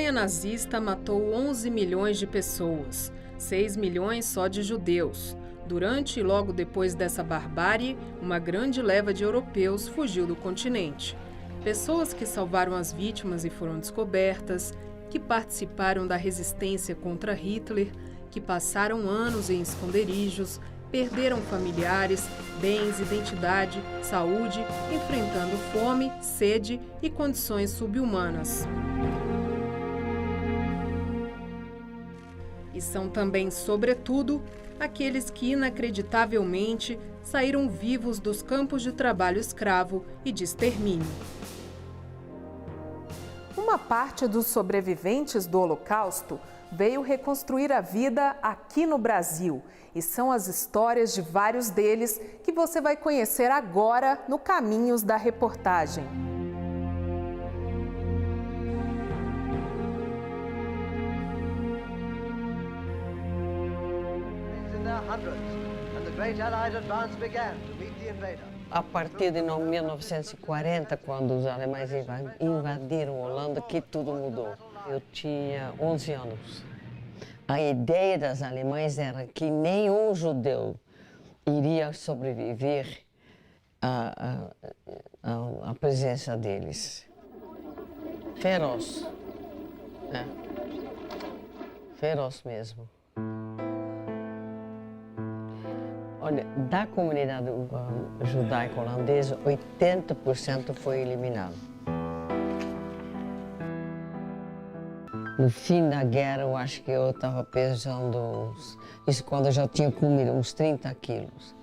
Alemanha nazista matou 11 milhões de pessoas, 6 milhões só de judeus. Durante e logo depois dessa barbárie, uma grande leva de europeus fugiu do continente. Pessoas que salvaram as vítimas e foram descobertas, que participaram da resistência contra Hitler, que passaram anos em esconderijos, perderam familiares, bens, identidade, saúde, enfrentando fome, sede e condições subhumanas. E são também, sobretudo, aqueles que inacreditavelmente saíram vivos dos campos de trabalho escravo e de extermínio. Uma parte dos sobreviventes do Holocausto veio reconstruir a vida aqui no Brasil. E são as histórias de vários deles que você vai conhecer agora no Caminhos da Reportagem. A partir de 1940, quando os alemães invadiram a Holanda, que tudo mudou. Eu tinha 11 anos. A ideia das alemães era que nenhum judeu iria sobreviver à presença deles. Feroz, né? Feroz mesmo. Olha, da comunidade judaica holandesa, 80% foi eliminado. No fim da guerra, eu acho que eu estava pesando, isso quando eu já tinha comido, uns 30 quilos.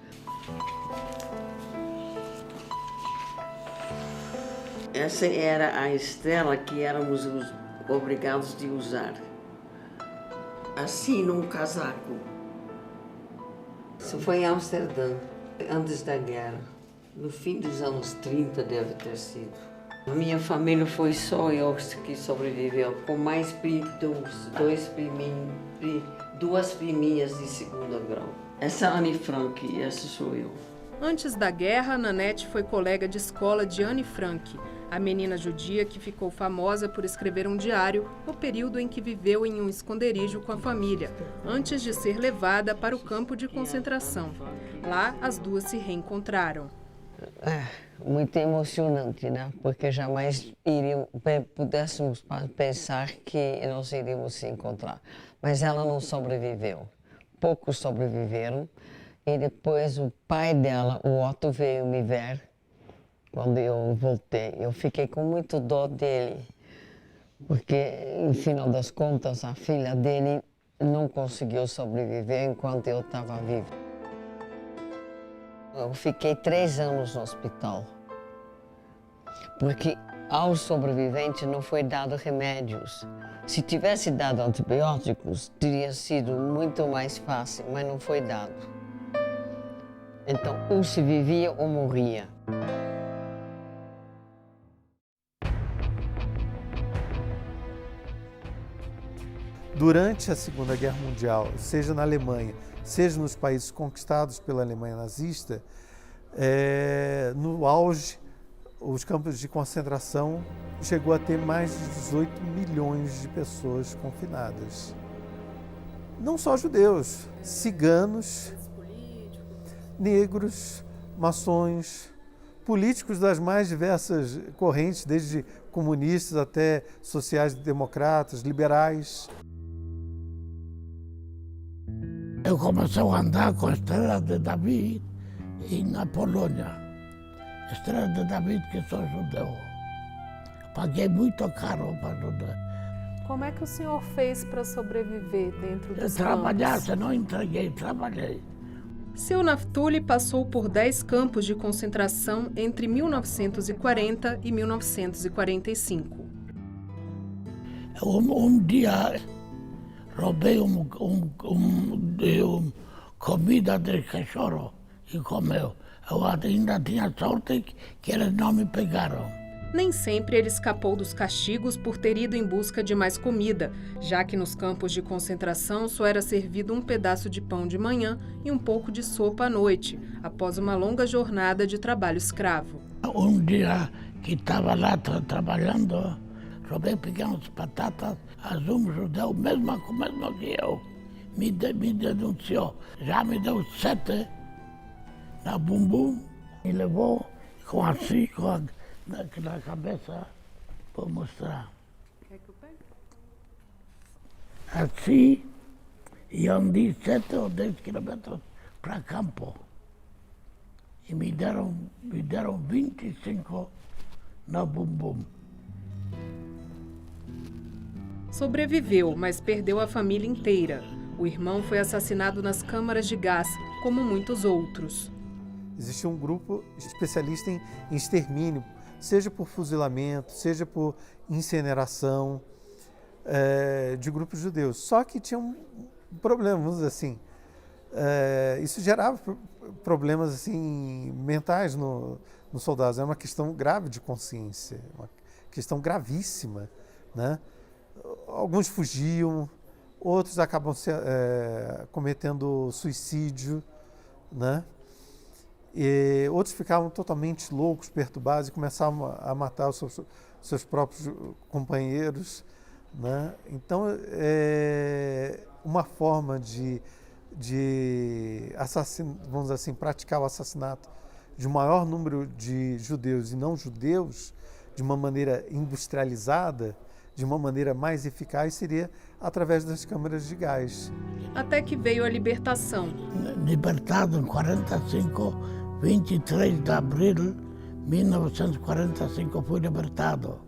Essa era a estrela que éramos obrigados de usar. Assim, num casaco. Isso foi em Amsterdã, antes da guerra. No fim dos anos 30 deve ter sido. A minha família foi só eu que sobreviveu, com mais duas priminhas de segundo grau. Essa é a Anne Frank e essa sou eu. Antes da guerra, Nanette foi colega de escola de Anne Frank, a menina judia que ficou famosa por escrever um diário no período em que viveu em um esconderijo com a família, antes de ser levada para o campo de concentração. Lá, as duas se reencontraram. Muito emocionante, né? Porque jamais pudéssemos pensar que nós iríamos se encontrar. Mas ela não sobreviveu. Poucos sobreviveram. E depois o pai dela, o Otto, veio me ver quando eu voltei. Eu fiquei com muito dó dele, porque, no final das contas, a filha dele não conseguiu sobreviver enquanto eu estava vivo. Eu fiquei 3 anos no hospital, porque aos sobreviventes não foi dado remédios. Se tivesse dado antibióticos, teria sido muito mais fácil, mas não foi dado. Então, ou se vivia ou morria. Durante a Segunda Guerra Mundial, seja na Alemanha, seja nos países conquistados pela Alemanha nazista, no auge, os campos de concentração chegou a ter mais de 18 milhões de pessoas confinadas. Não só judeus, ciganos, negros, maçons, políticos das mais diversas correntes, desde comunistas até sociais-democratas, liberais. Eu comecei a andar com a Estrela de David na Polônia. Estrela de David, que sou judeu. Paguei muito caro para ajudar. Como é que o senhor fez para sobreviver dentro dos Trabalhar, campos? não entreguei, trabalhei. Seu Naftuli passou por 10 campos de concentração entre 1940 e 1945. Um dia roubei comida de cachorro e comeu. Eu ainda tinha sorte que eles não me pegaram. Nem sempre ele escapou dos castigos por ter ido em busca de mais comida, já que nos campos de concentração só era servido um pedaço de pão de manhã e um pouco de sopa à noite, após uma longa jornada de trabalho escravo. Um dia que estava lá trabalhando, só bem pequenas batatas, um judeu, mesmo que eu, me denunciou. Já me deu 7 na bumbum e levou com assim, na cabeça, vou mostrar. Quer que eu pegue? Assim, e andei 7 ou 10 quilômetros para campo. E me deram 25 na bumbum. Sobreviveu, mas perdeu a família inteira. O irmão foi assassinado nas câmaras de gás, como muitos outros. Existia um grupo especialista em extermínio, seja por fuzilamento, seja por incineração, de grupos judeus. Só que tinha um problema, vamos dizer assim, isso gerava problemas assim, mentais nos soldados. É uma questão grave de consciência, uma questão gravíssima, né? Alguns fugiam, outros acabam cometendo suicídio, né? E outros ficavam totalmente loucos, perturbados e começavam a matar os seus próprios companheiros, né? Então, uma forma de vamos dizer assim, praticar o assassinato de um maior número de judeus e não judeus, de uma maneira industrializada, de uma maneira mais eficaz, seria através das câmaras de gás. Até que veio a libertação. Libertado em 45, 23 de abril de 1945, fui libertado.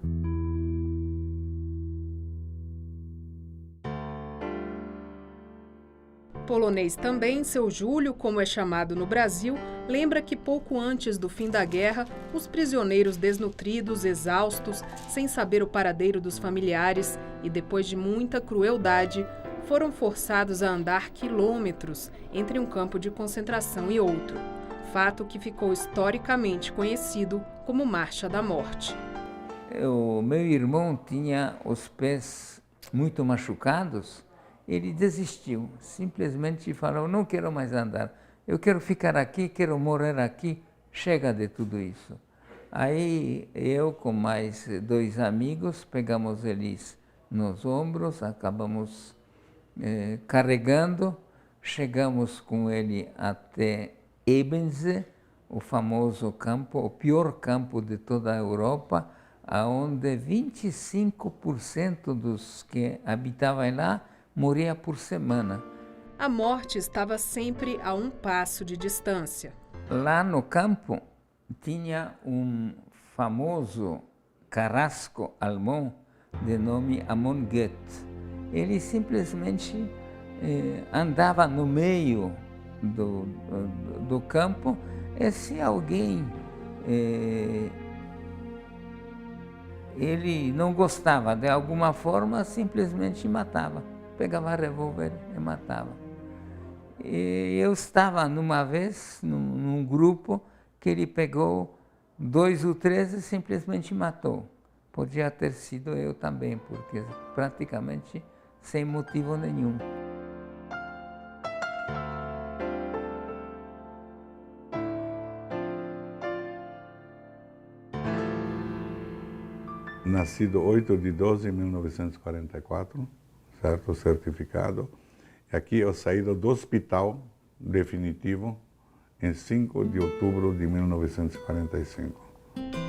Polonês também, seu Júlio, como é chamado no Brasil, lembra que pouco antes do fim da guerra, os prisioneiros desnutridos, exaustos, sem saber o paradeiro dos familiares e depois de muita crueldade, foram forçados a andar quilômetros entre um campo de concentração e outro. Fato que ficou historicamente conhecido como Marcha da Morte. O meu irmão tinha os pés muito machucados. Ele desistiu, simplesmente falou, não quero mais andar, eu quero ficar aqui, quero morrer aqui, chega de tudo isso. Aí eu com mais 2 amigos, pegamos eles nos ombros, acabamos carregando, chegamos com ele até Ebensee, o famoso campo, o pior campo de toda a Europa, onde 25% dos que habitavam lá morria por semana. A morte estava sempre a um passo de distância. Lá no campo tinha um famoso carrasco alemão de nome Amon Goeth. Ele simplesmente andava no meio do campo e se alguém ele não gostava de alguma forma, simplesmente matava. Pegava revólver e matava. E eu estava numa vez num grupo que ele pegou 2 ou 3 e simplesmente matou. Podia ter sido eu também, porque praticamente sem motivo nenhum. Nascido 8 de 12 de 1944, certo? Certificado. E aqui eu saí do hospital definitivo em 5 de outubro de 1945.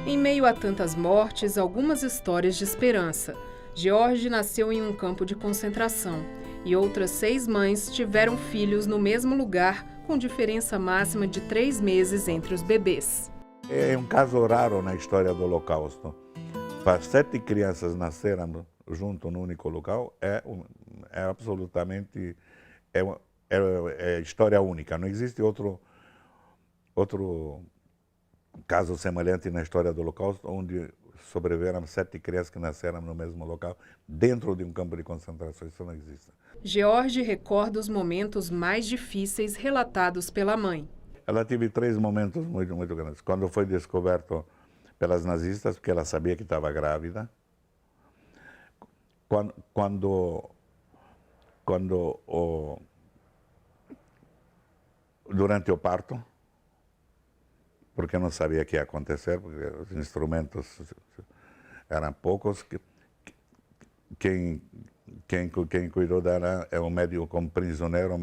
Em meio a tantas mortes, algumas histórias de esperança. George nasceu em um campo de concentração e outras 6 mães tiveram filhos no mesmo lugar, com diferença máxima de 3 meses entre os bebês. É um caso raro na história do Holocausto. Para 7 crianças nasceram junto no único local, é absolutamente história única. Não existe outro caso semelhante na história do Holocausto, onde sobreviveram 7 crianças que nasceram no mesmo local, dentro de um campo de concentração. Isso não existe. George recorda os momentos mais difíceis relatados pela mãe. Ela teve 3 momentos muito, muito grandes. Quando foi descoberto pelas nazistas, porque ela sabia que estava grávida. Durante o parto, porque não sabia o que ia acontecer, porque os instrumentos eram poucos, quem cuidou dela é um médico como prisioneiro, um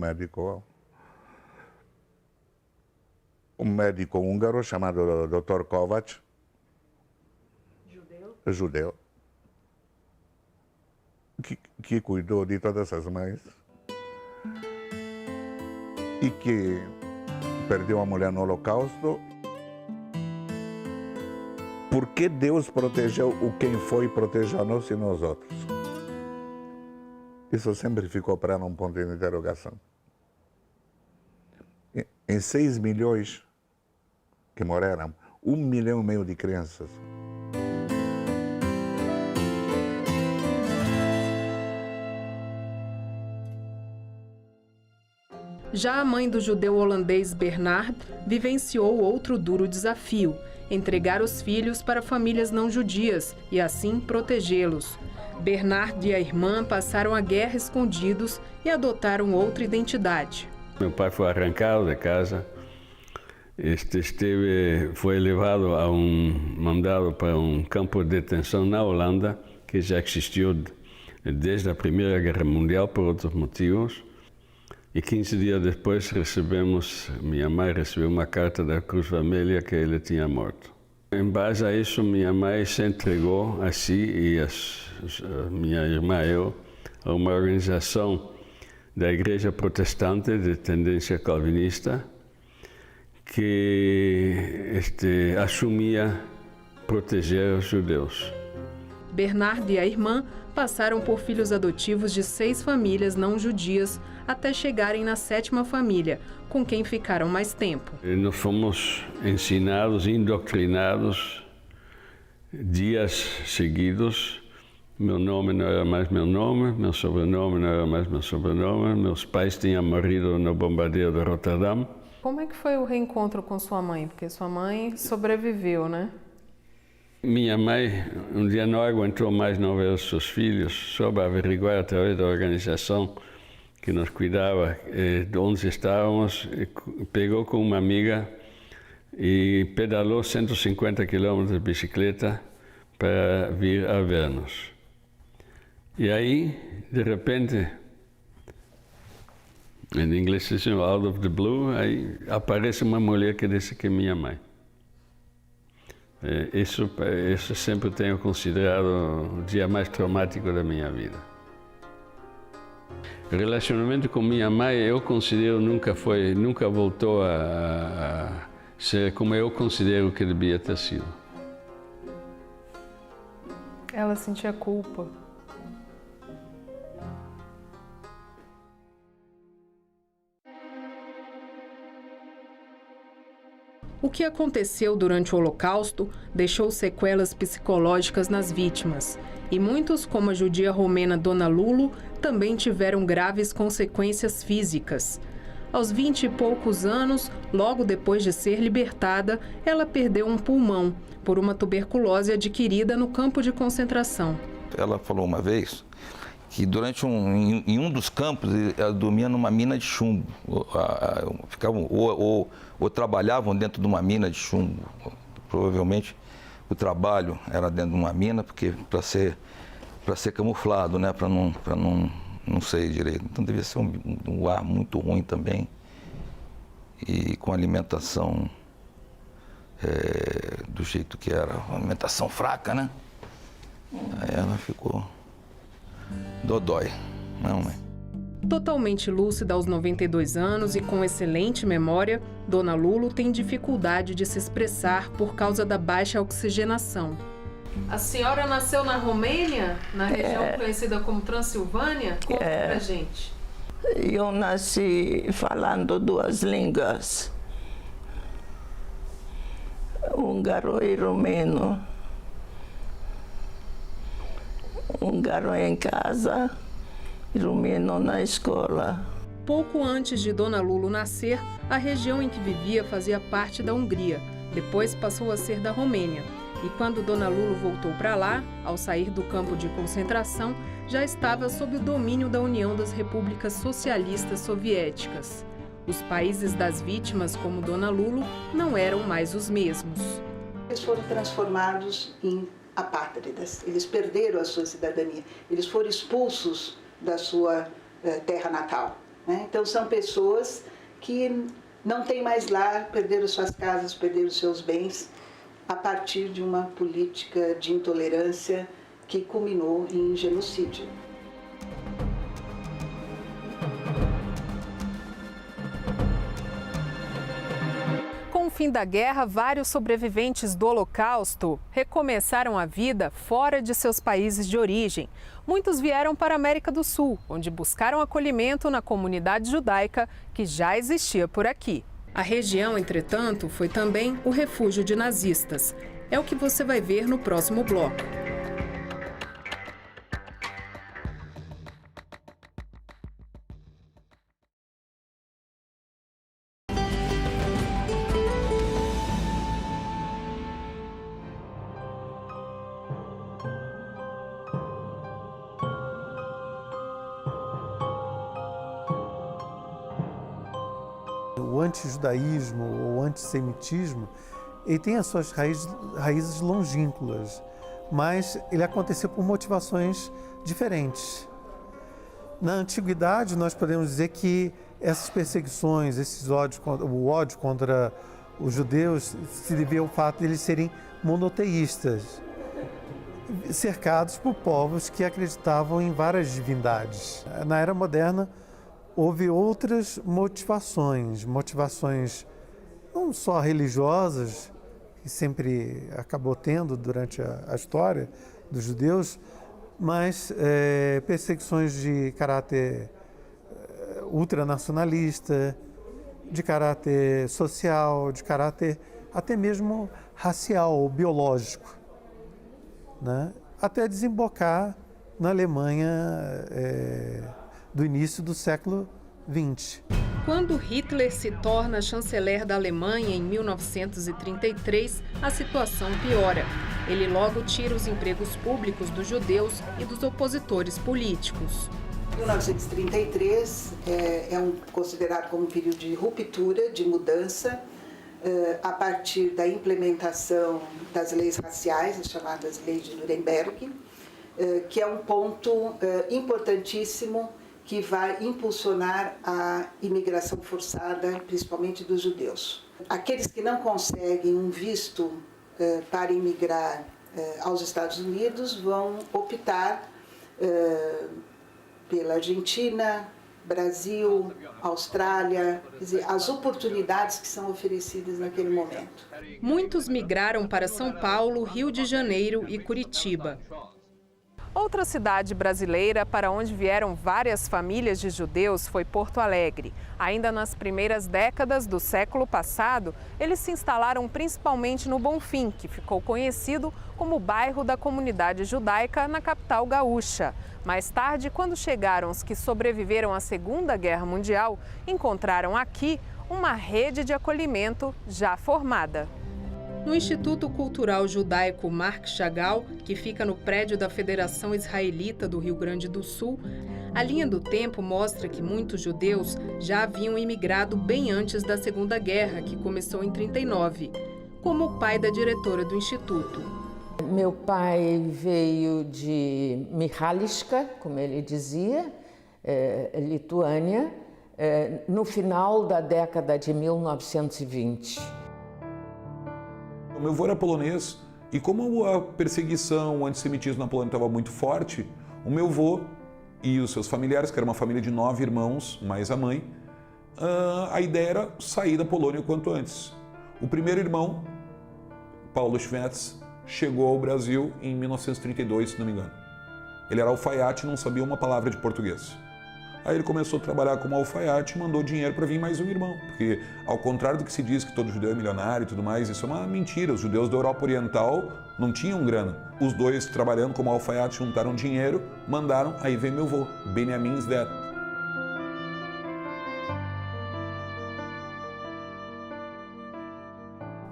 médico húngaro chamado Dr. Kovács, judeu, que cuidou de todas as mães e que perdeu a mulher no Holocausto. Por que Deus protegeu o quem foi proteger nós e nós outros? Isso sempre ficou para ela um ponto de interrogação. Em 6 milhões que morreram, 1,5 milhão de crianças. Já a mãe do judeu holandês Bernard vivenciou outro duro desafio: entregar os filhos para famílias não judias e assim protegê-los. Bernard e a irmã passaram a guerra escondidos e adotaram outra identidade. Meu pai foi arrancado de casa, foi levado mandado para um campo de detenção na Holanda, que já existiu desde a Primeira Guerra Mundial por outros motivos. E 15 dias depois minha mãe recebeu uma carta da Cruz Vermelha que ele tinha morto. Em base a isso, minha mãe se entregou a si e minha irmã e eu a uma organização da Igreja Protestante de tendência calvinista que assumia proteger os judeus. Bernard e a irmã passaram por filhos adotivos de 6 famílias não judias até chegarem na 7ª família, com quem ficaram mais tempo. Nós fomos ensinados, indoctrinados, dias seguidos. Meu nome não era mais meu nome, meu sobrenome não era mais meu sobrenome, meus pais tinham morrido no bombardeio de Rotterdam. Como é que foi o reencontro com sua mãe? Porque sua mãe sobreviveu, né? Minha mãe um dia não aguentou mais não ver os seus filhos, soube averiguar através da organização que nos cuidava de onde estávamos, pegou com uma amiga e pedalou 150 quilômetros de bicicleta para vir a ver-nos. E aí, de repente, em inglês se chama out of the blue, aí aparece uma mulher que disse que é minha mãe. Isso sempre tenho considerado o dia mais traumático da minha vida. O relacionamento com minha mãe, eu considero, nunca voltou a ser como eu considero que devia ter sido. Ela sentia culpa. O que aconteceu durante o Holocausto deixou sequelas psicológicas nas vítimas, e muitos, como a judia romena Dona Lulo, também tiveram graves consequências físicas. Aos 20 e poucos anos, logo depois de ser libertada, ela perdeu um pulmão por uma tuberculose adquirida no campo de concentração. Ela falou uma vez que em um dos campos ela dormia numa mina de chumbo, ficavam ou trabalhavam dentro de uma mina de chumbo. Provavelmente o trabalho era dentro de uma mina, porque para ser camuflado, né, para não sei direito. Então devia ser um ar muito ruim também e com alimentação do jeito que era, uma alimentação fraca, né? Aí ela ficou dodói, não é? Totalmente lúcida aos 92 anos e com excelente memória, Dona Lulo tem dificuldade de se expressar por causa da baixa oxigenação. A senhora nasceu na Romênia, na região conhecida como Transilvânia? Conta pra gente. Eu nasci falando 2 línguas, húngaro e romeno. Húngaro em casa, romeno na escola. Pouco antes de Dona Lulo nascer, a região em que vivia fazia parte da Hungria. Depois passou a ser da Romênia. E quando Dona Lulo voltou para lá, ao sair do campo de concentração, já estava sob o domínio da União das Repúblicas Socialistas Soviéticas. Os países das vítimas, como Dona Lulo, não eram mais os mesmos. Eles foram transformados em apátridas, eles perderam a sua cidadania, eles foram expulsos da sua terra natal, né? Então são pessoas que não têm mais lar, perderam suas casas, perderam seus bens, a partir de uma política de intolerância que culminou em genocídio. Com o fim da guerra, vários sobreviventes do Holocausto recomeçaram a vida fora de seus países de origem. Muitos vieram para a América do Sul, onde buscaram acolhimento na comunidade judaica que já existia por aqui. A região, entretanto, foi também o refúgio de nazistas. É o que você vai ver no próximo bloco. O antijudaísmo ou antissemitismo, ele tem as suas raízes longínquas, mas ele aconteceu por motivações diferentes. Na antiguidade, nós podemos dizer que essas perseguições, o ódio contra os judeus se devia ao fato de eles serem monoteístas, cercados por povos que acreditavam em várias divindades. Na era moderna, houve outras motivações não só religiosas, que sempre acabou tendo durante a história dos judeus, mas perseguições de caráter ultranacionalista, de caráter social, de caráter até mesmo racial ou biológico, né? Até desembocar na Alemanha do início do século XX. Quando Hitler se torna chanceler da Alemanha em 1933, a situação piora. Ele logo tira os empregos públicos dos judeus e dos opositores políticos. 1933 é considerado como um período de ruptura, de mudança, a partir da implementação das leis raciais, as chamadas leis de Nuremberg, que é um ponto importantíssimo que vai impulsionar a imigração forçada, principalmente dos judeus. Aqueles que não conseguem um visto para imigrar aos Estados Unidos vão optar pela Argentina, Brasil, Austrália, quer dizer, as oportunidades que são oferecidas naquele momento. Muitos migraram para São Paulo, Rio de Janeiro e Curitiba. Outra cidade brasileira para onde vieram várias famílias de judeus foi Porto Alegre. Ainda nas primeiras décadas do século passado, eles se instalaram principalmente no Bonfim, que ficou conhecido como o bairro da comunidade judaica na capital gaúcha. Mais tarde, quando chegaram os que sobreviveram à Segunda Guerra Mundial, encontraram aqui uma rede de acolhimento já formada. No Instituto Cultural Judaico Marc Chagall, que fica no prédio da Federação Israelita do Rio Grande do Sul, a linha do tempo mostra que muitos judeus já haviam imigrado bem antes da Segunda Guerra, que começou em 1939, como o pai da diretora do Instituto. Meu pai veio de Michališka, como ele dizia, Lituânia, no final da década de 1920. O meu avô era polonês e como a perseguição, o antissemitismo na Polônia estava muito forte, o meu avô e os seus familiares, que era uma família de 9 irmãos, mais a mãe, a ideia era sair da Polônia o quanto antes. O primeiro irmão, Paulo Schwetz, chegou ao Brasil em 1932, se não me engano. Ele era alfaiate e não sabia uma palavra de português. Aí ele começou a trabalhar como alfaiate e mandou dinheiro para vir mais um irmão. Porque, ao contrário do que se diz que todo judeu é milionário e tudo mais, isso é uma mentira. Os judeus da Europa Oriental não tinham grana. Os dois, trabalhando como alfaiate, juntaram dinheiro, mandaram, aí vem meu avô, Benjamin Zvet.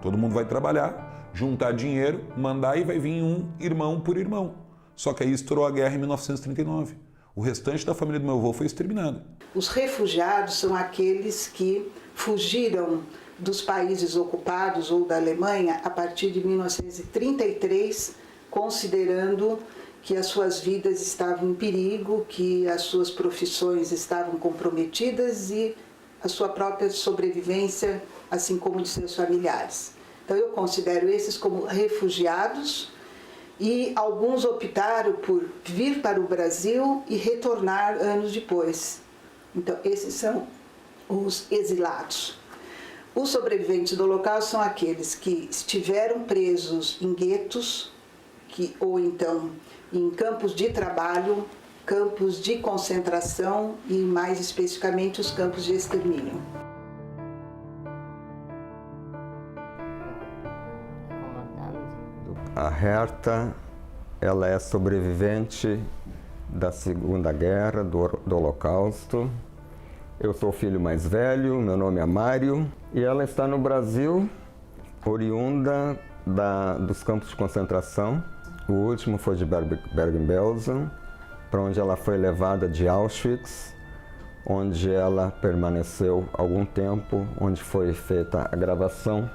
Todo mundo vai trabalhar, juntar dinheiro, mandar e vai vir um irmão por irmão. Só que aí estourou a guerra em 1939. O restante da família do meu avô foi exterminada. Os refugiados são aqueles que fugiram dos países ocupados ou da Alemanha a partir de 1933, considerando que as suas vidas estavam em perigo, que as suas profissões estavam comprometidas e a sua própria sobrevivência, assim como de seus familiares. Então eu considero esses como refugiados e alguns optaram por vir para o Brasil e retornar anos depois. Então esses são os exilados. Os sobreviventes do Holocausto são aqueles que estiveram presos em guetos, ou então em campos de trabalho, campos de concentração e, mais especificamente, os campos de extermínio. A Herta, ela é sobrevivente da Segunda Guerra, do Holocausto. Eu sou o filho mais velho, meu nome é Mário, e ela está no Brasil, oriunda dos campos de concentração. O último foi de Bergen-Belsen, para onde ela foi levada de Auschwitz, onde ela permaneceu algum tempo, onde foi feita a gravação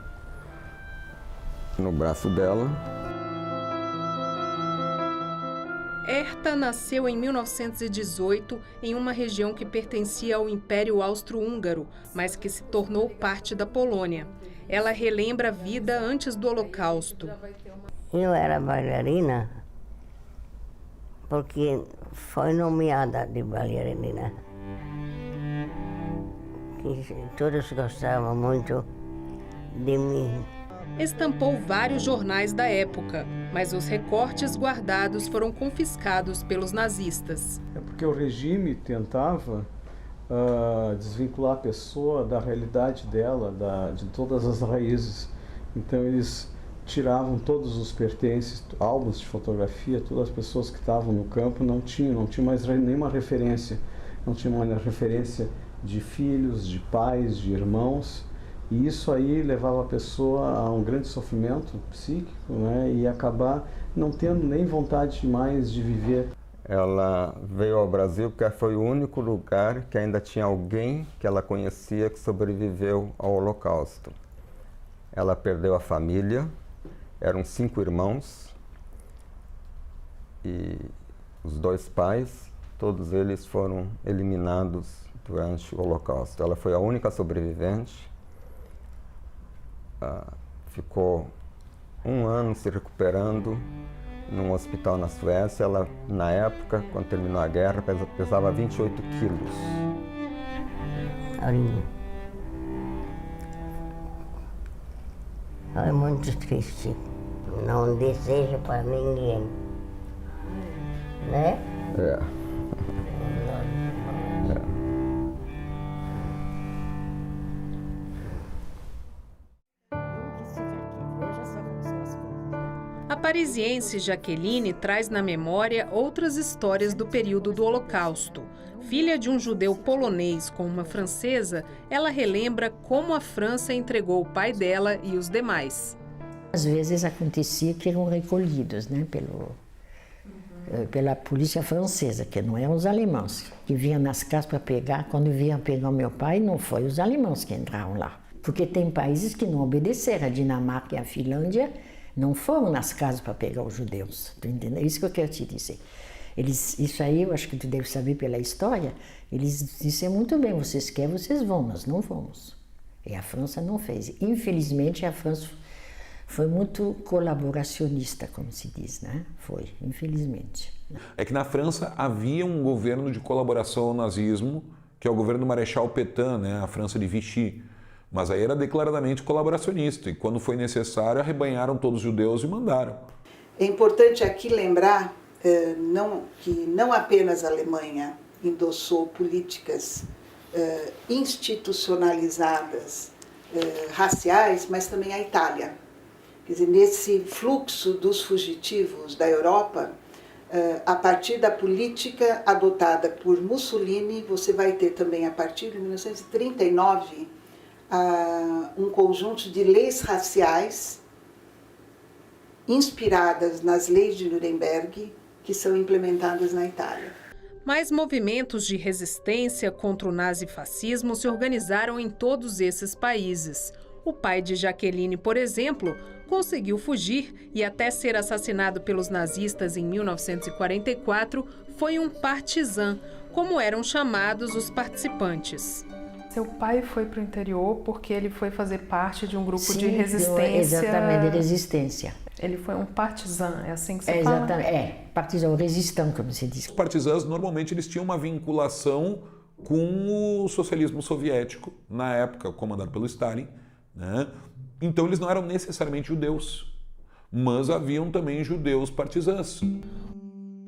no braço dela. Herta nasceu em 1918 em uma região que pertencia ao Império Austro-Húngaro, mas que se tornou parte da Polônia. Ela relembra a vida antes do Holocausto. Eu era bailarina porque foi nomeada de bailarina. Todos gostavam muito de mim. Estampou vários jornais da época, mas os recortes guardados foram confiscados pelos nazistas. É porque o regime tentava desvincular a pessoa da realidade dela, de todas as raízes. Então eles tiravam todos os pertences, álbuns de fotografia, todas as pessoas que estavam no campo não tinham mais nenhuma referência. Não tinha uma referência de filhos, de pais, de irmãos. E isso aí levava a pessoa a um grande sofrimento psíquico, né? E acabar não tendo nem vontade mais de viver. Ela veio ao Brasil porque foi o único lugar que ainda tinha alguém que ela conhecia que sobreviveu ao Holocausto. Ela perdeu a família, eram 5 irmãos e os 2 pais, todos eles foram eliminados durante o Holocausto. Ela foi a única sobrevivente. Ficou 1 ano se recuperando num hospital na Suécia. Ela, na época, quando terminou a guerra, pesava 28 quilos. É muito triste. Não desejo para ninguém. Né? É. A parisiense Jaqueline traz na memória outras histórias do período do Holocausto. Filha de um judeu polonês com uma francesa, ela relembra como a França entregou o pai dela e os demais. Às vezes acontecia que eram recolhidos, né, pela polícia francesa, que não eram os alemães, que vinham nas casas para pegar. Quando vinham pegar o meu pai, não foi os alemães que entraram lá. Porque tem países que não obedeceram. A Dinamarca e a Finlândia não foram nas casas para pegar os judeus. Tu entendeu? É isso que eu quero te dizer. Isso aí, eu acho que tu deve saber pela história, eles disseram muito bem, vocês querem, vocês vão, nós não vamos. E a França não fez. Infelizmente, a França foi muito colaboracionista, como se diz, né? Foi, infelizmente. É que na França havia um governo de colaboração ao nazismo, que é o governo do Marechal Pétain, né? A França de Vichy. Mas aí era declaradamente colaboracionista, e quando foi necessário, arrebanharam todos os judeus e mandaram. É importante aqui lembrar que não apenas a Alemanha endossou políticas institucionalizadas raciais, mas também a Itália. Quer dizer, nesse fluxo dos fugitivos da Europa, a partir da política adotada por Mussolini, você vai ter também, a partir de 1939, um conjunto de leis raciais inspiradas nas leis de Nuremberg, que são implementadas na Itália. Mais movimentos de resistência contra o nazifascismo se organizaram em todos esses países. O pai de Jaqueline, por exemplo, conseguiu fugir e até ser assassinado pelos nazistas em 1944, foi um partizan, como eram chamados os participantes. Seu pai foi para o interior porque ele foi fazer parte de um grupo de Sim, resistência. Exatamente, de resistência. Ele foi um partizan, é assim que você fala? Exatamente, partizan, resistant, como se diz. Os partisãs, normalmente, eles tinham uma vinculação com o socialismo soviético, na época, comandado pelo Stalin, né? Então, eles não eram necessariamente judeus, mas haviam também judeus partisãs.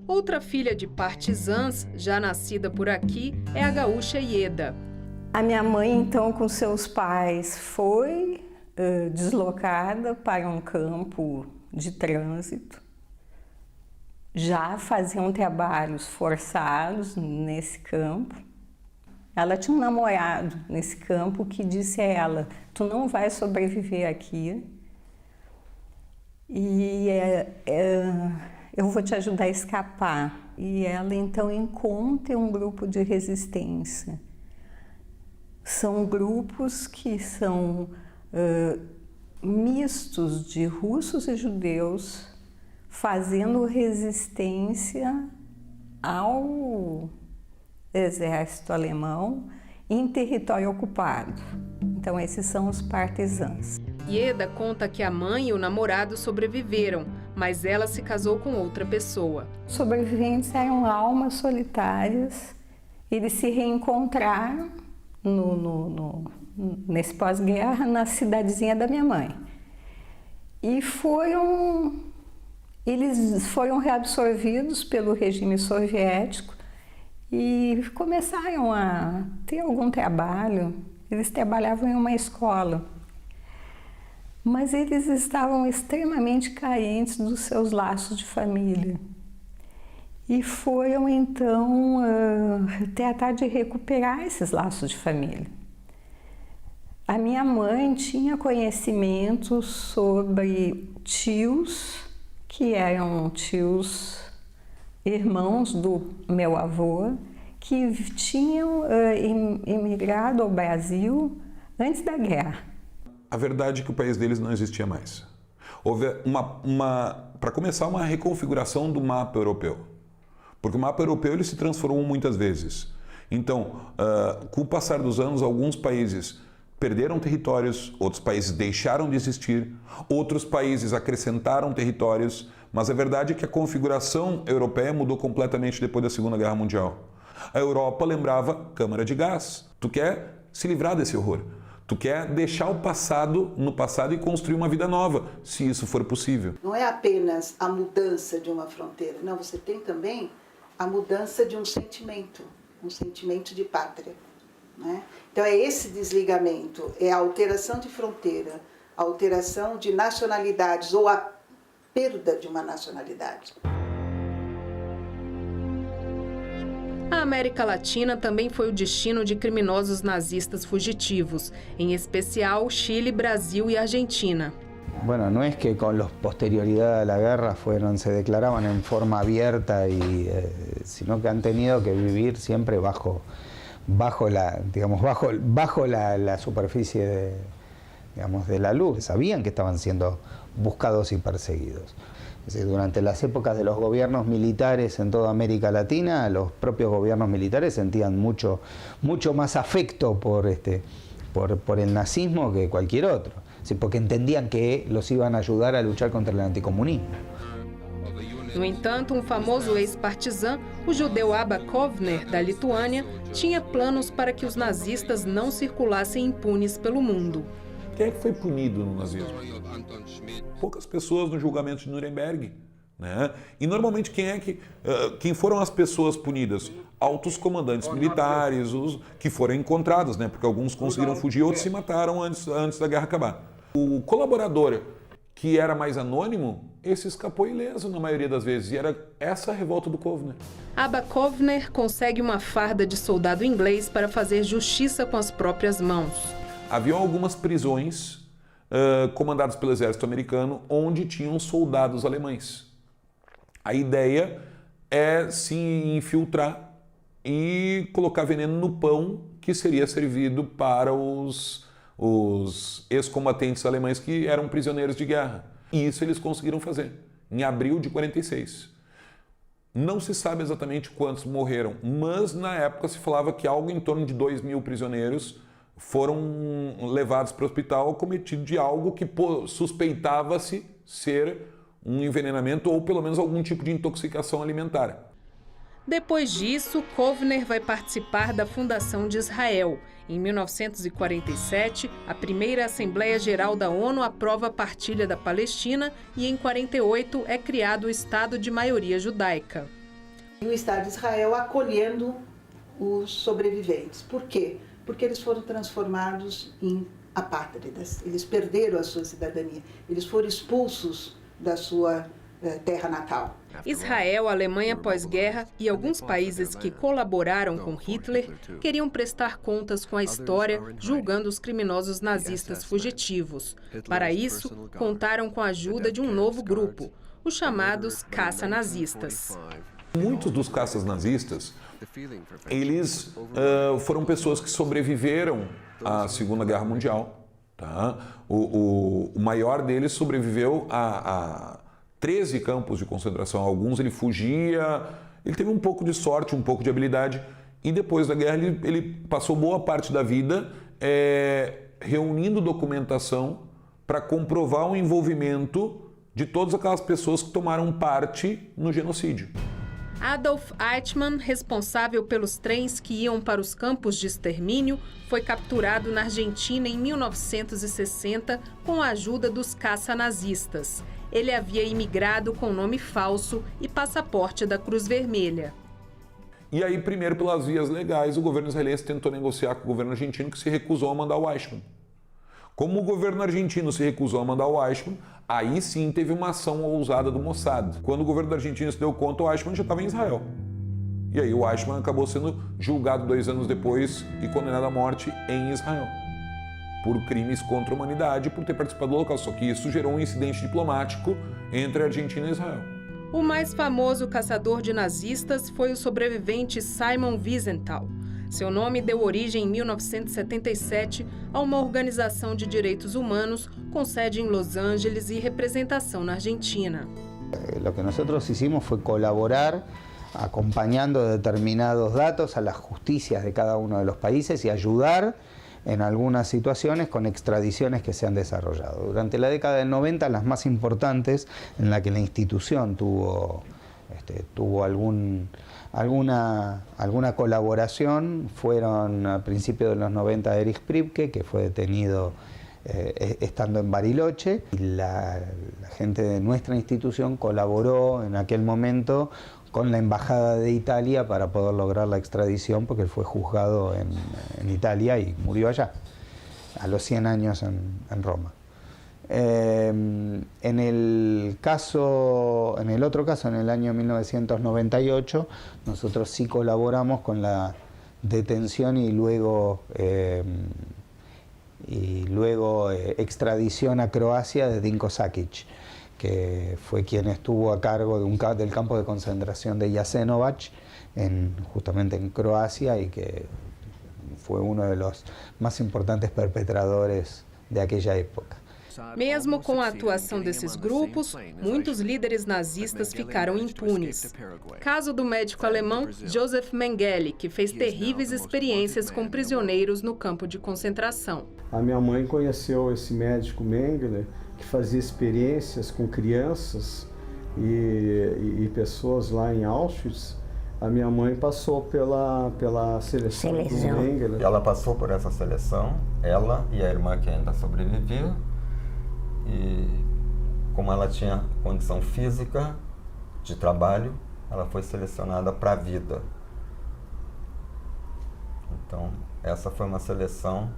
Outra filha de partisãs, já nascida por aqui, é a gaúcha Ieda. A minha mãe, então, com seus pais, foi deslocada para um campo de trânsito. Já faziam trabalhos forçados nesse campo. Ela tinha um namorado nesse campo que disse a ela: tu não vai sobreviver aqui e eu vou te ajudar a escapar. E ela então encontra um grupo de resistência. São grupos que são mistos de russos e judeus fazendo resistência ao exército alemão em território ocupado. Então esses são os partisãs. Ieda conta que a mãe e o namorado sobreviveram, mas ela se casou com outra pessoa. Os sobreviventes eram almas solitárias, eles se reencontraram nesse pós-guerra na cidadezinha da minha mãe. E eles foram reabsorvidos pelo regime soviético e começaram a ter algum trabalho. Eles trabalhavam em uma escola, mas eles estavam extremamente carentes dos seus laços de família. E foram, então, tratar de recuperar esses laços de família. A minha mãe tinha conhecimento sobre tios, que eram tios irmãos do meu avô, que tinham emigrado ao Brasil antes da guerra. A verdade é que o país deles não existia mais. Houve para começar, uma reconfiguração do mapa europeu. Porque o mapa europeu ele se transformou muitas vezes. Então, com o passar dos anos, alguns países perderam territórios, outros países deixaram de existir, outros países acrescentaram territórios, mas a verdade é que a configuração europeia mudou completamente depois da Segunda Guerra Mundial. A Europa lembrava câmara de gás. Tu quer se livrar desse horror. Tu quer deixar o passado no passado e construir uma vida nova, se isso for possível. Não é apenas a mudança de uma fronteira, não, você tem também a mudança de um sentimento de pátria, né? Então é esse desligamento, é a alteração de fronteira, a alteração de nacionalidades ou a perda de uma nacionalidade. A América Latina também foi o destino de criminosos nazistas fugitivos, em especial Chile, Brasil e Argentina. Bueno, no es que con la posterioridad de la guerra se declaraban en forma abierta, sino que han tenido que vivir siempre bajo la superficie de la luz. Sabían que estaban siendo buscados y perseguidos. Es decir, durante las épocas de los gobiernos militares en toda América Latina, los propios gobiernos militares sentían mucho más afecto por el nazismo que cualquier otro. Sí, porque entendían que los iban a ayudar a luchar contra el anticomunismo. No entanto, famoso ex-partizan, o judeu Abba Kovner, da Lituânia, tinha planos para que os nazistas não circulassem impunes pelo mundo. Quem é que foi punido no nazismo? Poucas pessoas no julgamento de Nuremberg, né? E normalmente quem foram as pessoas punidas? Altos comandantes militares, os que foram encontrados, né? Porque alguns conseguiram fugir, outros se mataram antes da guerra acabar. O colaborador que era mais anônimo, esse escapou ileso na maioria das vezes, e era essa a revolta do Kovner. Abba Kovner consegue uma farda de soldado inglês para fazer justiça com as próprias mãos. Haviam algumas prisões comandadas pelo exército americano, onde tinham soldados alemães. A ideia é se infiltrar e colocar veneno no pão que seria servido para os os ex-combatentes alemães que eram prisioneiros de guerra. E isso eles conseguiram fazer, em abril de 46. Não se sabe exatamente quantos morreram, mas na época se falava que algo em torno de 2.000 prisioneiros foram levados para o hospital cometido de algo que suspeitava-se ser um envenenamento ou pelo menos algum tipo de intoxicação alimentar. Depois disso, Kovner vai participar da fundação de Israel. Em 1947, a primeira Assembleia Geral da ONU aprova a partilha da Palestina e em 48 é criado o Estado de maioria judaica. E o Estado de Israel acolhendo os sobreviventes. Por quê? Porque eles foram transformados em apátridas. Eles perderam a sua cidadania. Eles foram expulsos da sua terra natal. Israel, Alemanha pós-guerra e alguns países que colaboraram com Hitler queriam prestar contas com a história, julgando os criminosos nazistas fugitivos. Para isso, contaram com a ajuda de um novo grupo, os chamados caça-nazistas. Muitos dos caças nazistas, eles foram pessoas que sobreviveram à Segunda Guerra Mundial. Tá? O maior deles sobreviveu a 13 campos de concentração. Alguns ele fugia, ele teve um pouco de sorte, um pouco de habilidade, e depois da guerra ele passou boa parte da vida reunindo documentação para comprovar o envolvimento de todas aquelas pessoas que tomaram parte no genocídio. Adolf Eichmann, responsável pelos trens que iam para os campos de extermínio, foi capturado na Argentina em 1960 com a ajuda dos caça-nazistas. Ele havia imigrado com nome falso e passaporte da Cruz Vermelha. E aí, primeiro pelas vias legais, o governo israelense tentou negociar com o governo argentino, que se recusou a mandar o Eichmann. Como o governo argentino se recusou a mandar o Eichmann, aí sim teve uma ação ousada do Mossad. Quando o governo da Argentina se deu conta, o Eichmann já estava em Israel. E aí o Eichmann acabou sendo julgado 2 anos depois e condenado à morte em Israel, por crimes contra a humanidade, por ter participado do Holocausto. Só que isso gerou um incidente diplomático entre a Argentina e Israel. O mais famoso caçador de nazistas foi o sobrevivente Simon Wiesenthal. Seu nome deu origem em 1977 a uma organização de direitos humanos com sede em Los Angeles e representação na Argentina. Lo que nosotros hicimos fue colaborar acompañando determinados datos a las justicias de cada uno de los países y ayudar en algunas situaciones con extradiciones que se han desarrollado. Durante la década del 90, las más importantes en la que la institución tuvo alguna colaboración fueron a principios de los 90 Erich Priebke, que fue detenido estando en Bariloche, y la gente de nuestra institución colaboró en aquel momento con la Embajada de Italia para poder lograr la extradición, porque él fue juzgado en Italia y murió allá, a los 100 años en Roma. En el otro caso, en el año 1998, nosotros sí colaboramos con la detención y luego extradición a Croacia de Dinko Sakic, que fue quien estuvo a cargo del campo de concentración de Jasenovac, justamente en Croacia, y que fue uno de los más importantes perpetradores de aquella época. Mesmo com a atuação desses grupos, muitos líderes nazistas ficaram impunes. Caso do médico alemão Josef Mengele, que fez terríveis experiências com prisioneiros no campo de concentração. A minha mãe conheceu esse médico Mengele, que fazia experiências com crianças e pessoas lá em Auschwitz. A minha mãe passou pela seleção do Mengele. Ela passou por essa seleção, ela e a irmã que ainda sobreviveu. E como ela tinha condição física de trabalho, ela foi selecionada para a vida. Então, essa foi uma seleção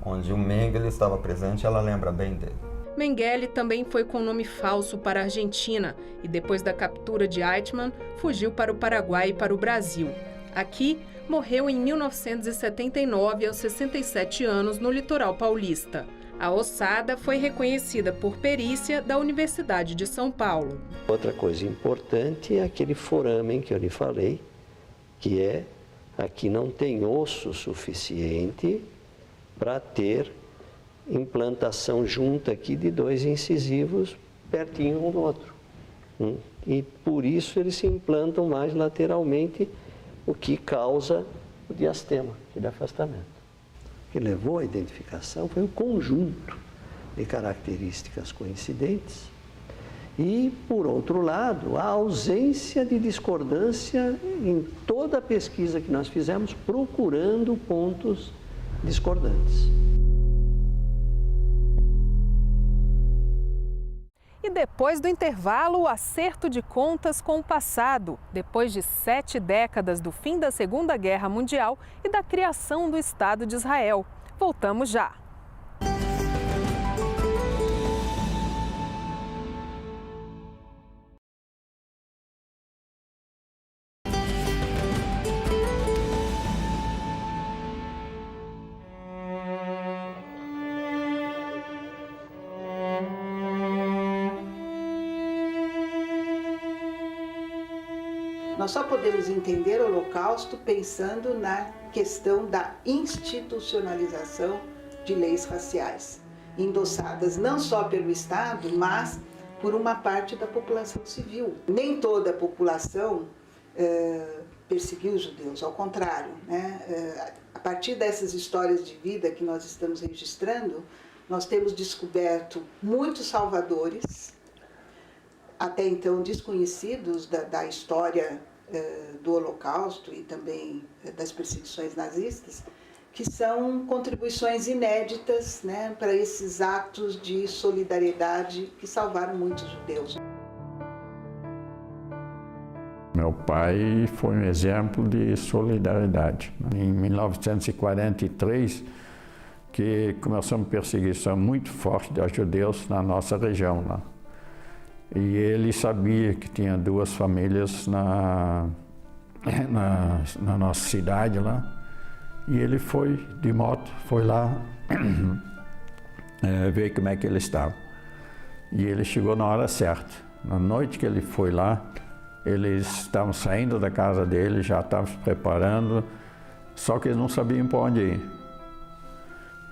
onde o Mengele estava presente e ela lembra bem dele. Mengele também foi com nome falso para a Argentina e depois da captura de Eichmann, fugiu para o Paraguai e para o Brasil. Aqui, morreu em 1979, aos 67 anos, no litoral paulista. A ossada foi reconhecida por perícia da Universidade de São Paulo. Outra coisa importante é aquele foramen que eu lhe falei, que aqui não tem osso suficiente para ter implantação junta aqui de 2 incisivos pertinho um do outro. E por isso eles se implantam mais lateralmente, o que causa o diastema, aquele afastamento. O que levou à identificação foi um conjunto de características coincidentes e, por outro lado, a ausência de discordância em toda a pesquisa que nós fizemos, procurando pontos discordantes. E depois do intervalo, o acerto de contas com o passado, depois de 7 décadas do fim da Segunda Guerra Mundial e da criação do Estado de Israel. Voltamos já. Nós só podemos entender o Holocausto pensando na questão da institucionalização de leis raciais, endossadas não só pelo Estado, mas por uma parte da população civil. Nem toda a população perseguiu os judeus, ao contrário, né? A partir dessas histórias de vida que nós estamos registrando, nós temos descoberto muitos salvadores, até então desconhecidos da história do Holocausto e também das perseguições nazistas, que são contribuições inéditas, né, para esses atos de solidariedade que salvaram muitos judeus. Meu pai foi um exemplo de solidariedade. Em 1943, que começou uma perseguição muito forte dos judeus na nossa região lá. E ele sabia que tinha 2 famílias na nossa cidade lá. E ele foi de moto, foi lá ver como é que ele estava. E ele chegou na hora certa. Na noite que ele foi lá, eles estavam saindo da casa dele, já estavam se preparando, só que eles não sabiam para onde ir.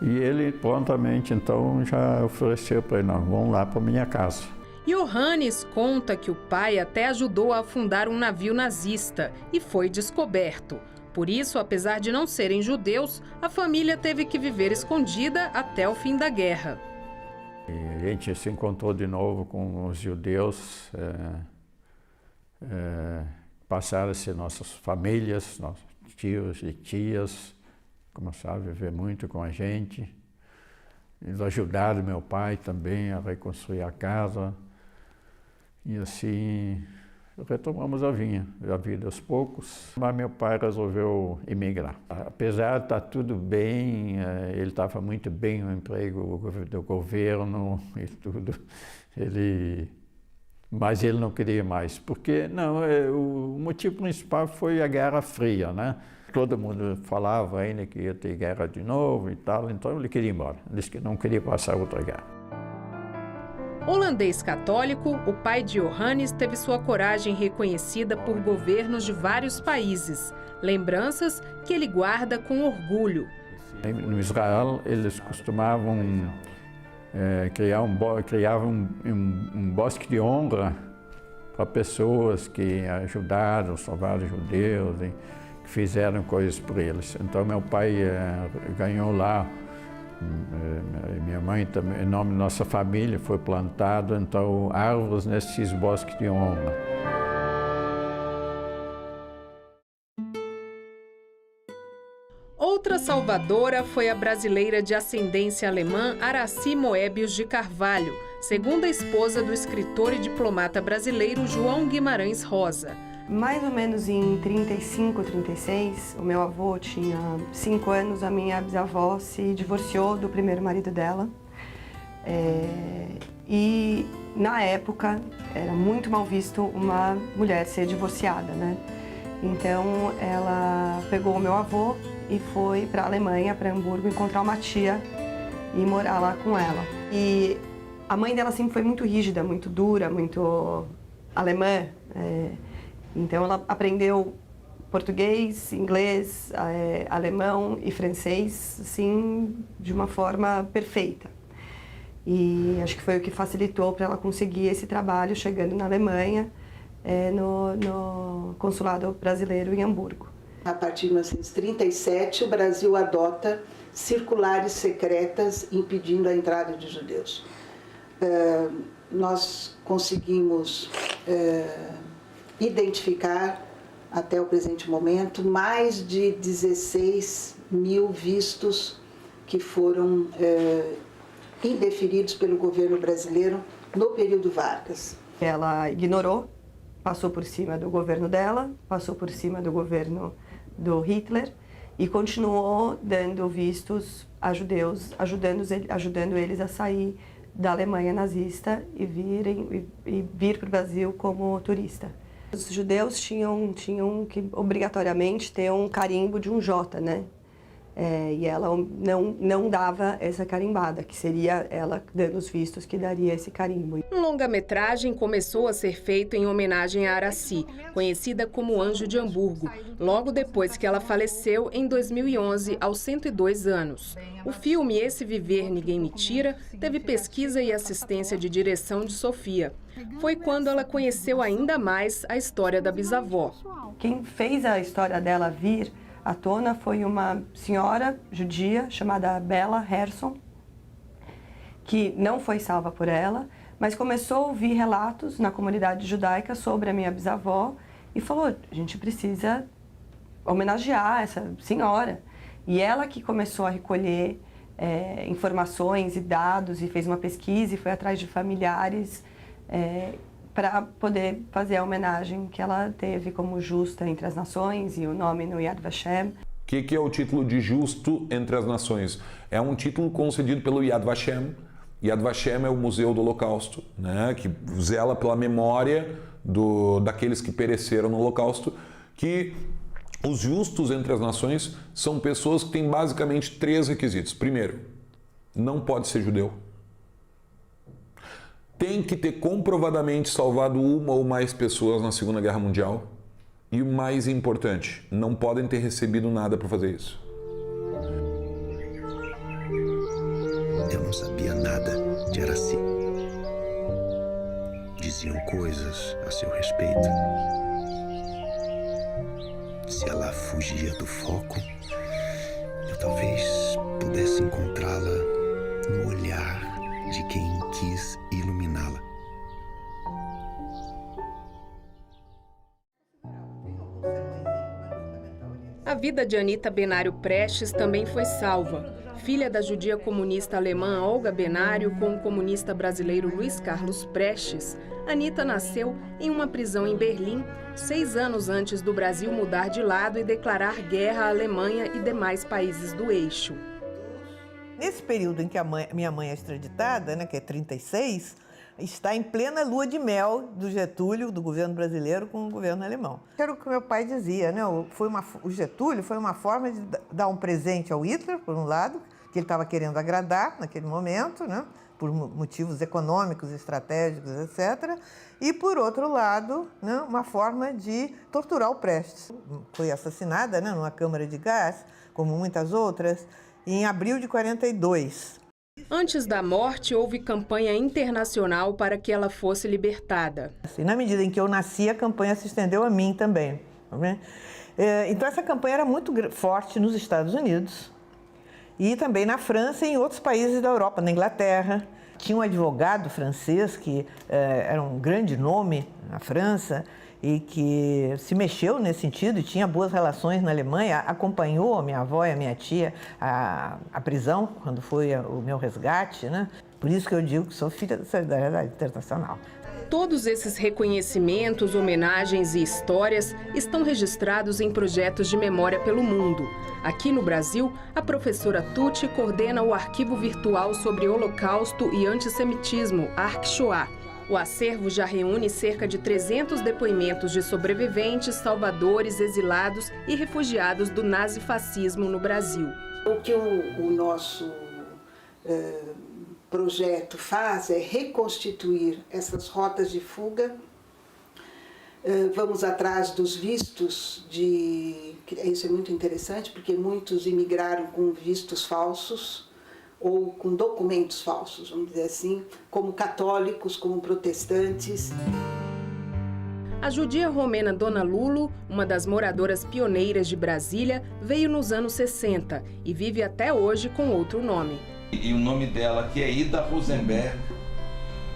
E ele prontamente então já ofereceu para ele, não, vamos lá para minha casa. Johannes conta que o pai até ajudou a afundar um navio nazista e foi descoberto. Por isso, apesar de não serem judeus, a família teve que viver escondida até o fim da guerra. E a gente se encontrou de novo com os judeus, passaram a ser nossas famílias, nossos tios e tias, começaram a viver muito com a gente. Eles ajudaram meu pai também a reconstruir a casa. E assim, retomamos a vida aos poucos. Mas meu pai resolveu emigrar. Apesar de estar tudo bem, ele estava muito bem no emprego do governo e tudo, mas ele não queria mais. Porque, não, o motivo principal foi a Guerra Fria, né? Todo mundo falava ainda que ia ter guerra de novo e tal, então ele queria ir embora. Ele disse que não queria passar outra guerra. Holandês católico, o pai de Johannes teve sua coragem reconhecida por governos de vários países. Lembranças que ele guarda com orgulho. No Israel, eles costumavam criavam um bosque de honra para pessoas que ajudaram, salvaram judeus, e que fizeram coisas por eles. Então, meu pai ganhou lá. Minha mãe também, em nome da nossa família, foi plantado então árvores nesses bosques de honra. Outra salvadora foi a brasileira de ascendência alemã Aracy Moebius de Carvalho, segunda esposa do escritor e diplomata brasileiro João Guimarães Rosa. Mais ou menos em 35, 36, o meu avô tinha 5 anos, a minha bisavó se divorciou do primeiro marido dela. E na época era muito mal visto uma mulher ser divorciada, né? Então ela pegou o meu avô e foi para a Alemanha, para Hamburgo, encontrar uma tia e morar lá com ela. E a mãe dela sempre foi muito rígida, muito dura, muito alemã. Então ela aprendeu português, inglês, alemão e francês, assim, de uma forma perfeita. E acho que foi o que facilitou para ela conseguir esse trabalho, chegando na Alemanha, no consulado brasileiro em Hamburgo. A partir de 1937, o Brasil adota circulares secretas impedindo a entrada de judeus. Nós conseguimos identificar, até o presente momento, mais de 16 mil vistos que foram indeferidos pelo governo brasileiro no período Vargas. Ela ignorou, passou por cima do governo dela, passou por cima do governo do Hitler e continuou dando vistos a judeus, ajudando eles a sair da Alemanha nazista e vir para o Brasil como turista. Os judeus tinham que obrigatoriamente ter um carimbo de um J, né? E ela não dava essa carimbada, que seria ela dando os vistos que daria esse carimbo. Um longa-metragem começou a ser feito em homenagem a Aracy, conhecida como Anjo de Hamburgo, logo depois que ela faleceu em 2011, aos 102 anos. O filme Esse Viver Ninguém Me Tira teve pesquisa e assistência de direção de Sofia. Foi quando ela conheceu ainda mais a história da bisavó. Quem fez a história dela vir à tona foi uma senhora judia chamada Bella Herson, que não foi salva por ela, mas começou a ouvir relatos na comunidade judaica sobre a minha bisavó e falou: a gente precisa homenagear essa senhora. E ela que começou a recolher informações e dados e fez uma pesquisa e foi atrás de familiares para poder fazer a homenagem que ela teve como justa entre as nações e o nome no Yad Vashem. O que é o título de justo entre as nações? É um título concedido pelo Yad Vashem. Yad Vashem é o Museu do Holocausto, né, que zela pela memória daqueles que pereceram no Holocausto, que os justos entre as nações são pessoas que têm basicamente 3 requisitos. Primeiro, não pode ser judeu. Tem que ter comprovadamente salvado uma ou mais pessoas na Segunda Guerra Mundial. E o mais importante, não podem ter recebido nada para fazer isso. Eu não sabia nada de Aracy. Diziam coisas a seu respeito. Se ela fugia do foco, eu talvez pudesse encontrá-la no olhar de quem quis iluminá-la. A vida de Anita Benário Prestes também foi salva. Filha da judia comunista alemã Olga Benário com o comunista brasileiro Luiz Carlos Prestes, Anita nasceu em uma prisão em Berlim, 6 anos antes do Brasil mudar de lado e declarar guerra à Alemanha e demais países do eixo. Nesse período em que minha mãe é extraditada, né, que é 36, está em plena lua de mel do Getúlio, do governo brasileiro, com o governo alemão. Era o que meu pai dizia, né? O Getúlio foi uma forma de dar um presente ao Hitler, por um lado, que ele estava querendo agradar naquele momento, né, por motivos econômicos, estratégicos, etc. E, por outro lado, né, uma forma de torturar o Prestes. Foi assassinada, né, numa câmara de gás, como muitas outras, em abril de 42. Antes da morte, houve campanha internacional para que ela fosse libertada. E na medida em que eu nasci, a campanha se estendeu a mim também. Né? Então, essa campanha era muito forte nos Estados Unidos e também na França e em outros países da Europa, na Inglaterra. Tinha um advogado francês que era um grande nome na França e que se mexeu nesse sentido e tinha boas relações na Alemanha, acompanhou a minha avó e a minha tia à prisão, quando foi o meu resgate, né? Por isso que eu digo que sou filha da Solidariedade Internacional. Todos esses reconhecimentos, homenagens e histórias estão registrados em projetos de memória pelo mundo. Aqui no Brasil, a professora Tucci coordena o Arquivo Virtual sobre Holocausto e Antissemitismo, ArcShoah. O acervo já reúne cerca de 300 depoimentos de sobreviventes, salvadores, exilados e refugiados do nazifascismo no Brasil. O que o nosso projeto faz é reconstituir essas rotas de fuga Vamos atrás dos vistos isso é muito interessante, porque muitos imigraram com vistos falsos ou com documentos falsos, vamos dizer assim, como católicos, como protestantes. A judia romena Dona Lulo, uma das moradoras pioneiras de Brasília, veio nos anos 60 e vive até hoje com outro nome. E o nome dela aqui é Ida Rosenberg,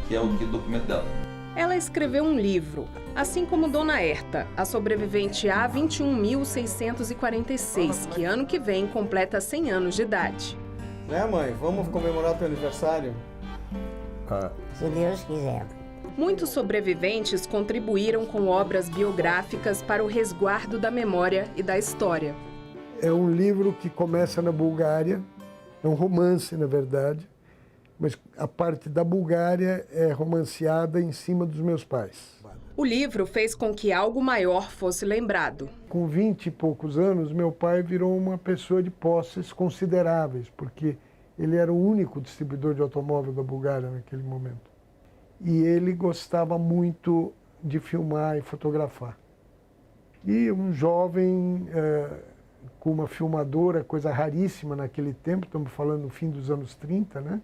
que é o documento dela. Ela escreveu um livro, assim como Dona Herta, a sobrevivente A21.646, que ano que vem completa 100 anos de idade. Né, mãe? Vamos comemorar teu aniversário? Se Deus quiser. Muitos sobreviventes contribuíram com obras biográficas para o resguardo da memória e da história. É um livro que começa na Bulgária, é um romance, na verdade, mas a parte da Bulgária é romanceada em cima dos meus pais. O livro fez com que algo maior fosse lembrado. Com 20 e poucos anos, meu pai virou uma pessoa de posses consideráveis, porque ele era o único distribuidor de automóvel da Bulgária naquele momento. E ele gostava muito de filmar e fotografar. E um jovem com uma filmadora, coisa raríssima naquele tempo, estamos falando no fim dos anos 30, né?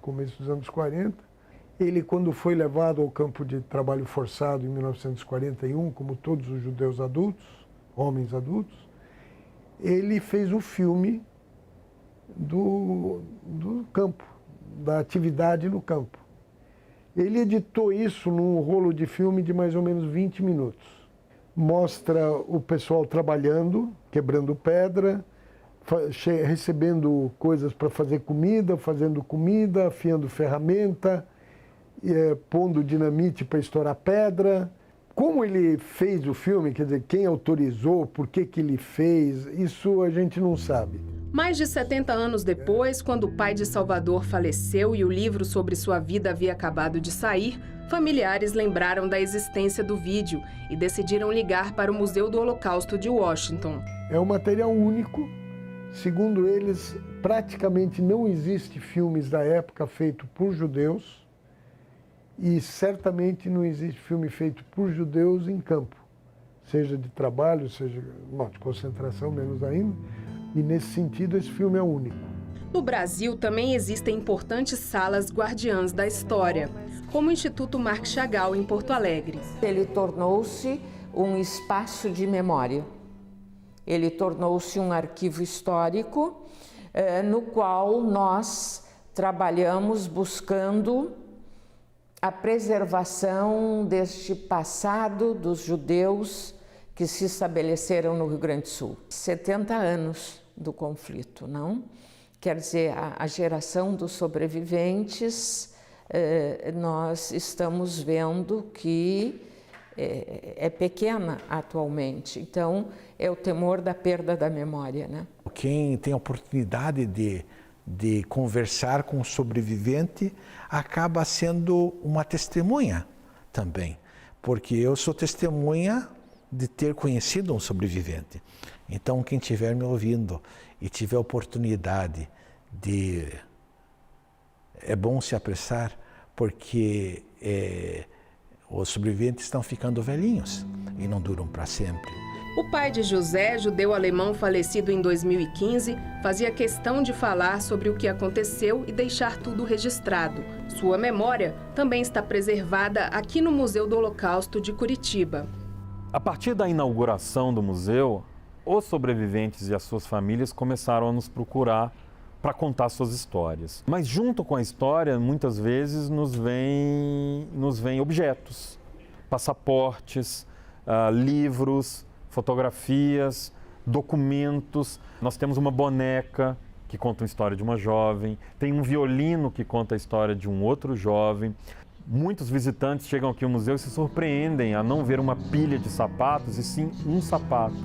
Começo dos anos 40. Ele, quando foi levado ao campo de trabalho forçado em 1941, como todos os judeus adultos, homens adultos, ele fez um filme do campo, da atividade no campo. Ele editou isso num rolo de filme de mais ou menos 20 minutos. Mostra o pessoal trabalhando, quebrando pedra, recebendo coisas para fazer comida, fazendo comida, afiando ferramenta, pondo dinamite para estourar pedra. Como ele fez o filme, quer dizer, quem autorizou, por que ele fez, isso a gente não sabe. Mais de 70 anos depois, quando o pai de Salvador faleceu e o livro sobre sua vida havia acabado de sair, familiares lembraram da existência do vídeo e decidiram ligar para o Museu do Holocausto de Washington. É um material único. Segundo eles, praticamente não existe filmes da época feito por judeus e certamente não existe filme feito por judeus em campo, seja de trabalho, seja de concentração, menos ainda, e nesse sentido esse filme é único. No Brasil também existem importantes salas guardiãs da história, como o Instituto Marc Chagall em Porto Alegre. Ele tornou-se um espaço de memória. Ele tornou-se um arquivo histórico no qual nós trabalhamos buscando a preservação deste passado dos judeus que se estabeleceram no Rio Grande do Sul. 70 anos do conflito, não? Quer dizer, a geração dos sobreviventes, nós estamos vendo que é pequena atualmente. Então, é o temor da perda da memória, né? Quem tem a oportunidade de conversar com o sobrevivente acaba sendo uma testemunha também, porque eu sou testemunha de ter conhecido um sobrevivente. Então, quem estiver me ouvindo e tiver a oportunidade é bom se apressar, porque os sobreviventes estão ficando velhinhos e não duram para sempre. O pai de José, judeu alemão falecido em 2015, fazia questão de falar sobre o que aconteceu e deixar tudo registrado. Sua memória também está preservada aqui no Museu do Holocausto de Curitiba. A partir da inauguração do museu, os sobreviventes e as suas famílias começaram a nos procurar para contar suas histórias. Mas junto com a história, muitas vezes nos vêm objetos, passaportes, livros, fotografias, documentos. Nós temos uma boneca que conta a história de uma jovem, tem um violino que conta a história de um outro jovem. Muitos visitantes chegam aqui ao museu e se surpreendem a não ver uma pilha de sapatos, e sim um sapato.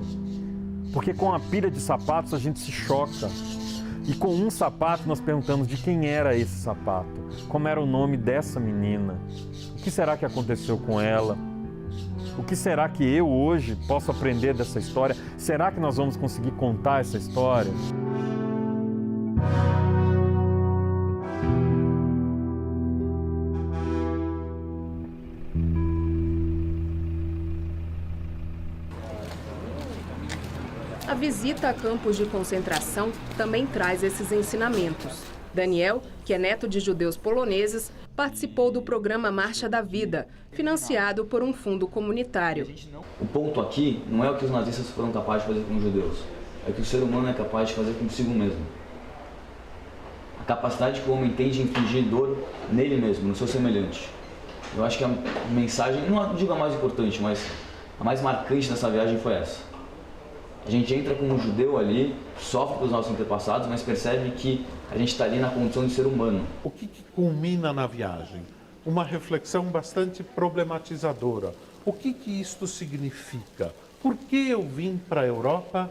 Porque com a pilha de sapatos a gente se choca. E com um sapato nós perguntamos de quem era esse sapato, como era o nome dessa menina, o que será que aconteceu com ela, o que será que eu hoje posso aprender dessa história, será que nós vamos conseguir contar essa história? visita a campos de concentração também traz esses ensinamentos. Daniel, que é neto de judeus poloneses, participou do programa Marcha da Vida, financiado por um fundo comunitário. O ponto aqui não é o que os nazistas foram capazes de fazer com os judeus, é o que o ser humano é capaz de fazer consigo mesmo. A capacidade que o homem tem de infligir dor nele mesmo, no seu semelhante. Eu acho que a mensagem, não digo a mais importante, mas a mais marcante dessa viagem foi essa. A gente entra como um judeu ali, sofre com os nossos antepassados, mas percebe que a gente está ali na condição de ser humano. O que culmina na viagem? Uma reflexão bastante problematizadora. O que isto significa? Por que eu vim para a Europa,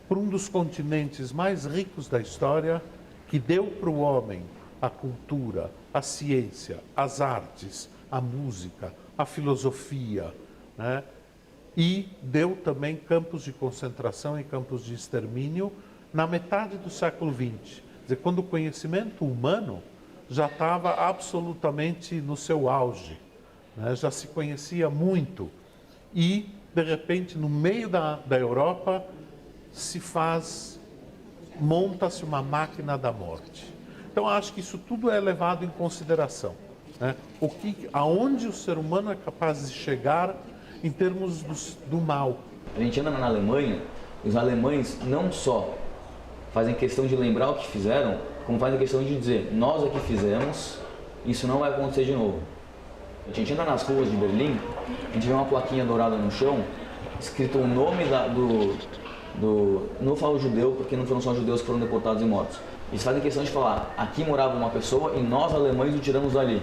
para um dos continentes mais ricos da história, que deu para o homem a cultura, a ciência, as artes, a música, a filosofia, né? E deu também campos de concentração e campos de extermínio na metade do século XX. Quer dizer, quando o conhecimento humano já estava absolutamente no seu auge, né? Já se conhecia muito. E, de repente, no meio da Europa, monta-se uma máquina da morte. Então, acho que isso tudo é levado em consideração, né? Aonde o ser humano é capaz de chegar em termos do mal. A gente anda na Alemanha, e os alemães não só fazem questão de lembrar o que fizeram, como fazem questão de dizer, nós é que fizemos, isso não vai acontecer de novo. A gente anda nas ruas de Berlim, a gente vê uma plaquinha dourada no chão, escrito o nome não falo judeu, porque não foram só judeus que foram deportados e mortos. Eles fazem questão de falar, aqui morava uma pessoa e nós alemães o tiramos dali.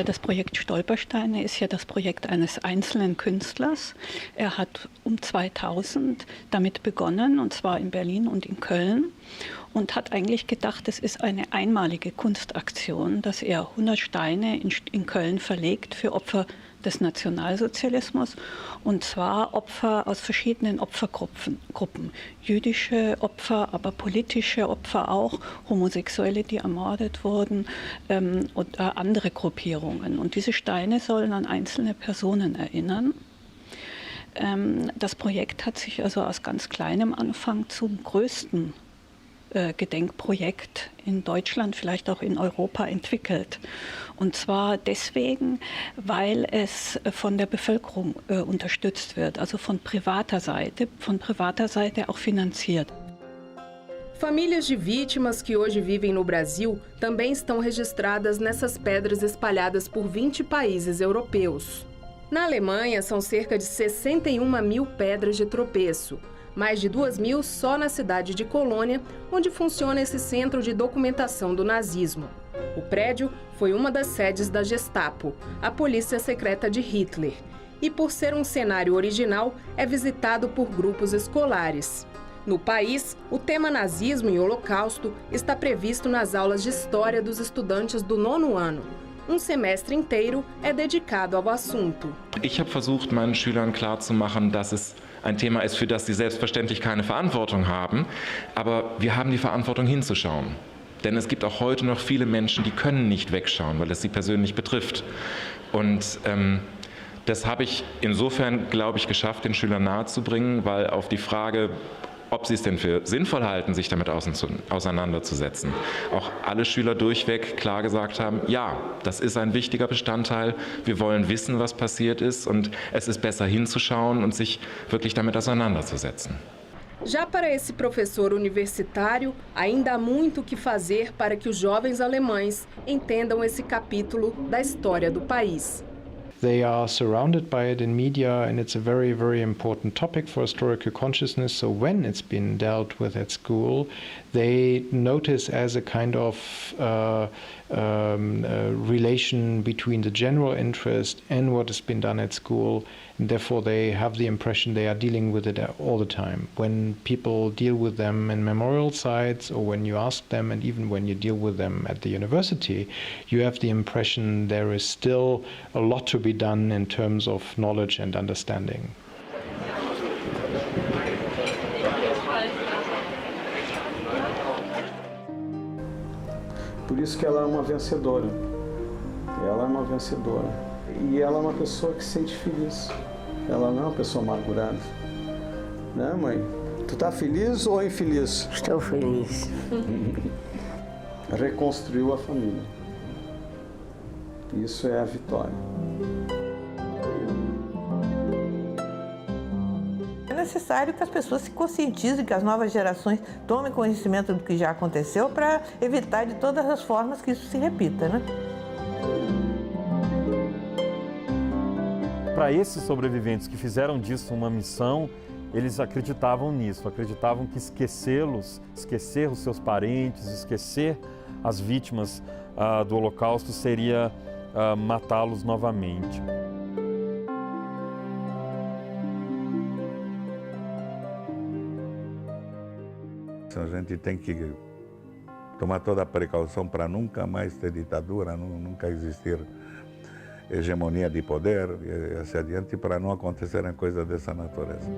Das Projekt Stolpersteine ist ja das Projekt eines einzelnen Künstlers. Er hat um 2000 damit begonnen, und zwar in Berlin und in Köln, und hat eigentlich gedacht, es ist eine einmalige Kunstaktion, dass er 100 Steine in Köln verlegt für Opfer des Nationalsozialismus, und zwar Opfer aus verschiedenen Opfergruppen. Jüdische Opfer, aber politische Opfer auch, Homosexuelle, die ermordet wurden, und andere Gruppierungen. Und diese Steine sollen an einzelne Personen erinnern. Das Projekt hat sich also aus ganz kleinem Anfang zum größten Gedenkprojekt in Deutschland, vielleicht auch in Europa entwickelt. Und zwar deswegen, weil es von der Bevölkerung unterstützt wird, also von privater Seite auch finanziert. Famílias de vítimas que hoje vivem no Brasil também estão registradas nessas pedras espalhadas por 20 países europeus. Na Alemanha, são cerca de 61 mil pedras de tropeço. Mais de 2.000 só na cidade de Colônia, onde funciona esse centro de documentação do nazismo. O prédio foi uma das sedes da Gestapo, a polícia secreta de Hitler, e por ser um cenário original, é visitado por grupos escolares. No país, o tema nazismo e holocausto está previsto nas aulas de história dos estudantes do 9º ano. Um semestre inteiro é dedicado ao assunto. Ich habe versucht, meinen Schülern klarzumachen, dass es ein Thema ist, für das sie selbstverständlich keine Verantwortung haben, aber wir haben die Verantwortung hinzuschauen. Denn es gibt auch heute noch viele Menschen, die können nicht wegschauen, weil es sie persönlich betrifft. Und das habe ich insofern, glaube ich, geschafft, den Schülern nahezubringen, weil auf die Frage, ob sie es denn für sinnvoll halten, sich damit auseinanderzusetzen, auch alle Schüler durchweg klar gesagt haben, ja, das ist ein wichtiger Bestandteil, wir wollen wissen, was passiert ist, und es ist besser hinzuschauen und sich wirklich damit auseinanderzusetzen. Já para esse professor universitário, ainda há muito o que fazer para que os jovens alemães entendam esse capítulo da história do país. They are surrounded by it in media, and it's a very, very important topic for historical consciousness. So when it's been dealt with at school, they notice as a kind of relation between the general interest and what has been done at school, and therefore they have the impression they are dealing with it all the time. When people deal with them in memorial sites, or when you ask them, and even when you deal with them at the university, you have the impression there is still a lot to be done in terms of knowledge and understanding. Por isso que ela é uma vencedora. Ela é uma vencedora. E ela é uma pessoa que se sente feliz. Ela não é uma pessoa amargurada. Né, mãe? Tu tá feliz ou infeliz? Estou feliz. Reconstruiu a família. Isso é a vitória. É necessário que as pessoas se conscientizem, que as novas gerações tomem conhecimento do que já aconteceu para evitar de todas as formas que isso se repita, né? Para esses sobreviventes que fizeram disso uma missão, eles acreditavam nisso, acreditavam que esquecer os seus parentes, esquecer as vítimas do Holocausto seria matá-los novamente. A gente tem que tomar toda a precaução para nunca mais ter ditadura, nunca existir hegemonia de poder e assim adiante, para não acontecerem coisas dessa natureza.